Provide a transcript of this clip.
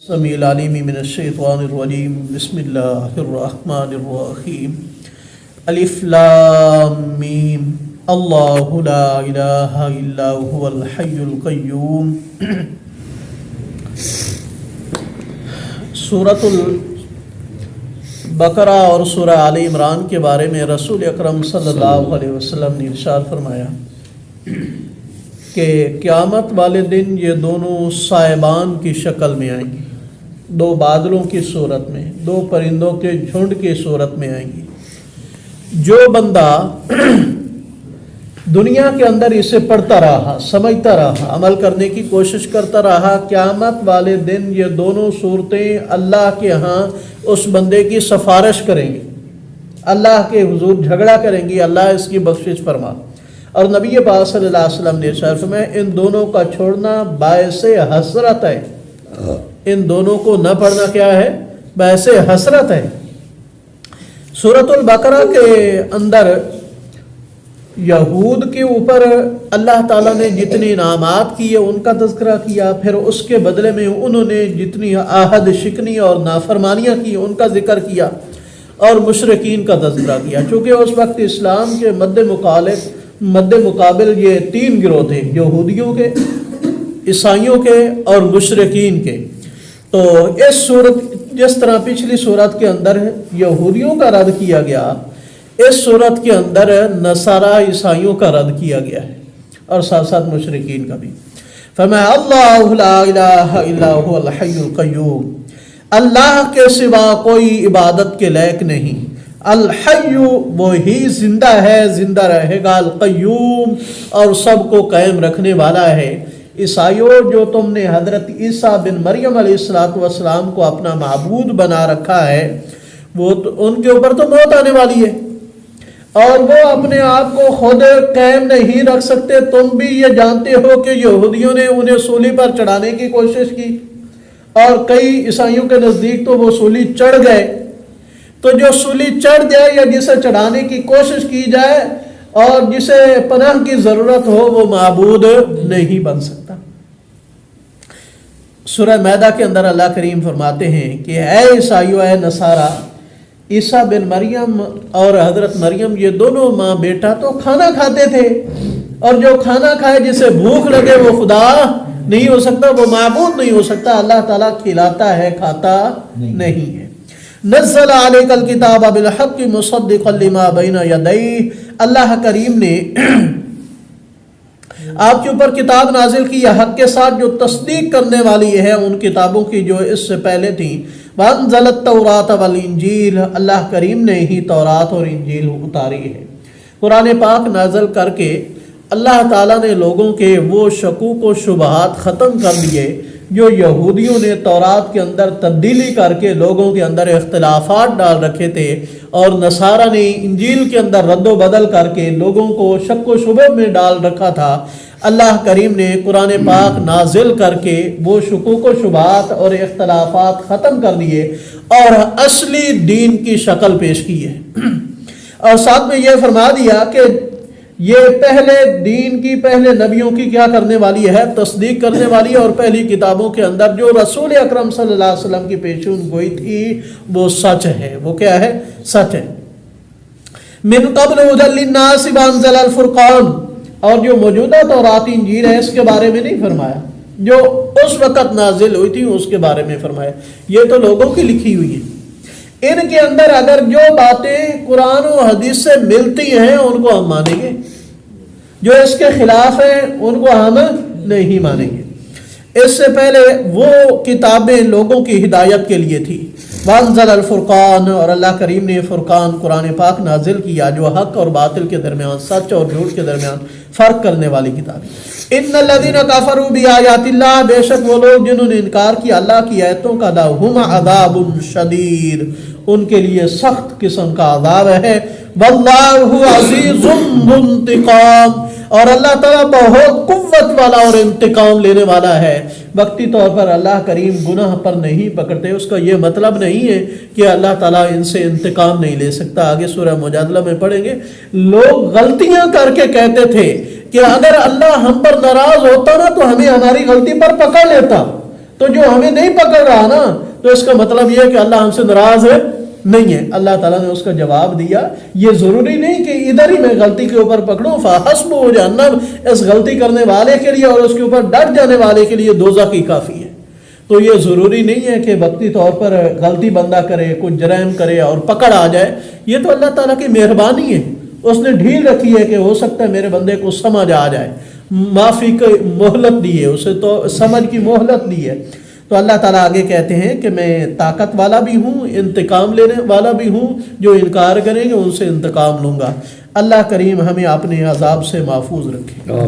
سمیع العلیم من الشیطان الرجیم بسم اللہ الرحمن الرحیم الف لام میم اللہ لا الہ الا هو الحی القیوم۔ سورۃ البقرہ اور سورہ آل عمران کے بارے میں رسول اکرم صلی اللہ علیہ وسلم نے ارشاد فرمایا کہ قیامت والے دن یہ دونوں صائبان کی شکل میں آئیں گی، دو بادلوں کی صورت میں، دو پرندوں کے جھنڈ کی صورت میں آئیں گی۔ جو بندہ دنیا کے اندر اسے پڑھتا رہا، سمجھتا رہا، عمل کرنے کی کوشش کرتا رہا، قیامت والے دن یہ دونوں صورتیں اللہ کے ہاں اس بندے کی سفارش کریں گی، اللہ کے حضور جھگڑا کریں گی، اللہ اس کی بخشش فرما۔ اور نبی پاک صلی اللہ علیہ وسلم نے ارشاد فرمایا ان دونوں کا چھوڑنا باعث حسرت ہے، ان دونوں کو نہ پڑھنا کیا ہے؟ باعث حسرت ہے۔ سورۃ البقرہ کے اندر یہود کے اوپر اللہ تعالیٰ نے جتنی انعامات کیے ان کا تذکرہ کیا، پھر اس کے بدلے میں انہوں نے جتنی عہد شکنی اور نافرمانیاں کی ان کا ذکر کیا، اور مشرکین کا تذکرہ کیا۔ چونکہ اس وقت اسلام کے مد مقابل یہ تین گروہ تھے، یہودیوں کے، عیسائیوں کے اور مشرکین کے۔ تو اس صورت جس طرح پچھلی صورت کے اندر یہودیوں کا رد کیا گیا، اس صورت کے اندر نصارہ عیسائیوں کا رد کیا گیا ہے، اور ساتھ ساتھ مشرکین کا بھی۔ فرمایا اللہ لا الہ الا هو الحی القیوم، اللہ کے سوا کوئی عبادت کے لائق نہیں، الحی وہی زندہ ہے، زندہ رہے گا، القیوم اور سب کو قائم رکھنے والا ہے۔ عیسائیوں جو تم نے حضرت عیسیٰ بن مریم علیہ السلام کو اپنا معبود بنا رکھا ہے، وہ ان کے اوپر تو موت آنے والی ہے، اور وہ اپنے آپ کو خود قائم نہیں رکھ سکتے۔ تم بھی یہ جانتے ہو کہ یہودیوں نے انہیں سولی پر چڑھانے کی کوشش کی، اور کئی عیسائیوں کے نزدیک تو وہ سولی چڑھ گئے۔ تو جو سولی چڑھ جائے یا جسے چڑھانے کی کوشش کی جائے اور جسے پناہ کی ضرورت ہو، وہ معبود نہیں بن سکتا۔ سورہ مائدہ کے اندر اللہ کریم فرماتے ہیں کہ اے عیسائیو، اے نصارہ، عیسیٰ بن مریم اور حضرت مریم یہ دونوں ماں بیٹا تو کھانا کھاتے تھے، اور جو کھانا کھائے جسے بھوک لگے وہ خدا نہیں ہو سکتا، وہ معبود نہیں ہو سکتا۔ اللہ تعالیٰ کھلاتا ہے، کھاتا نہیں ہے۔ نزل علیک الکتاب بالحق مصدقا لما بین یدیہ، اللہ کریم نے آپ کے اوپر کتاب نازل کی ہے حق کے ساتھ، جو تصدیق کرنے والی ہے ان کتابوں کی جو اس سے پہلے تھیں۔ وانزل التوراۃ والانجیل، اللہ کریم نے ہی تورات اور انجیل اتاری ہے۔ قرآن پاک نازل کر کے اللہ تعالیٰ نے لوگوں کے وہ شکوک و شبہات ختم کر دیے جو یہودیوں نے تورات کے اندر تبدیلی کر کے لوگوں کے اندر اختلافات ڈال رکھے تھے، اور نصارہ نے انجیل کے اندر رد و بدل کر کے لوگوں کو شک و شبہ میں ڈال رکھا تھا۔ اللہ کریم نے قرآن پاک نازل کر کے وہ شکوک و شبہات اور اختلافات ختم کر دیے اور اصلی دین کی شکل پیش کی ہے، اور ساتھ میں یہ فرما دیا کہ یہ پہلے دین کی، پہلے نبیوں کی کیا کرنے والی ہے؟ تصدیق کرنے والی ہے، اور پہلی کتابوں کے اندر جو رسول اکرم صلی اللہ علیہ وسلم کی پیشون گوئی تھی وہ سچ ہے۔ وہ کیا ہے؟ سچ ہے۔ من قبل ھدی للناس وانزل الفرقان، اور جو موجودہ تورات انجیل ہے اس کے بارے میں نہیں فرمایا، جو اس وقت نازل ہوئی تھی اس کے بارے میں فرمایا۔ یہ تو لوگوں کی لکھی ہوئی ہے، ان کے اندر اگر جو باتیں قرآن و حدیث سے ملتی ہیں ان کو ہم مانیں گے، جو اس کے خلاف ہیں ان کو ہم نہیں مانیں گے۔ اس سے پہلے وہ کتابیں لوگوں کی ہدایت کے لیے تھی۔ وانزل الفرقان، اور اللہ کریم نے فرقان قرآن پاک نازل کیا جو حق اور باطل کے درمیان، سچ اور جھوٹ کے درمیان فرق کرنے والی کتاب ہے۔ ان الذین کفروا بآیات اللہ، بے شک وہ لوگ جنہوں نے انکار کیا اللہ کی آیتوں کا، لہم عذاب شدید، ان کے لیے سخت قسم کا عذاب ہے۔ واللہ عزیز ذو انتقام، اور اللہ تعالیٰ بہت قوت والا اور انتقام لینے والا ہے۔ وقتی طور پر اللہ کریم گناہ پر نہیں پکڑتے، اس کا یہ مطلب نہیں ہے کہ اللہ تعالیٰ ان سے انتقام نہیں لے سکتا۔ آگے سورہ مجادلہ میں پڑھیں گے، لوگ غلطیاں کر کے کہتے تھے کہ اگر اللہ ہم پر ناراض ہوتا نا تو ہمیں ہماری غلطی پر پکڑ لیتا، تو جو ہمیں نہیں پکڑ رہا نا تو اس کا مطلب یہ ہے کہ اللہ ہم سے ناراض ہے نہیں ہے. اللہ تعالیٰ نے اس کا جواب دیا یہ ضروری نہیں کہ ادھر ہی میں غلطی کے اوپر پکڑوں. فحسبہ جہنم، اس غلطی کرنے والے کے لیے اور اس کے اوپر ڈٹ جانے والے کے لیے دوزخ ہی کافی ہے. تو یہ ضروری نہیں ہے کہ وقتی طور پر غلطی بندہ کرے، کچھ جرائم کرے اور پکڑ آ جائے. یہ تو اللہ تعالیٰ کی مہربانی ہے، اس نے ڈھیل رکھی ہے کہ ہو سکتا ہے میرے بندے کو سمجھ آ جائے، معافی کی مہلت دی ہے اسے، تو سمجھ کی مہلت دی ہے. تو اللہ تعالیٰ آگے کہتے ہیں کہ میں طاقت والا بھی ہوں، انتقام لینے والا بھی ہوں، جو انکار کریں گے ان سے انتقام لوں گا. اللہ کریم ہمیں اپنے عذاب سے محفوظ رکھے.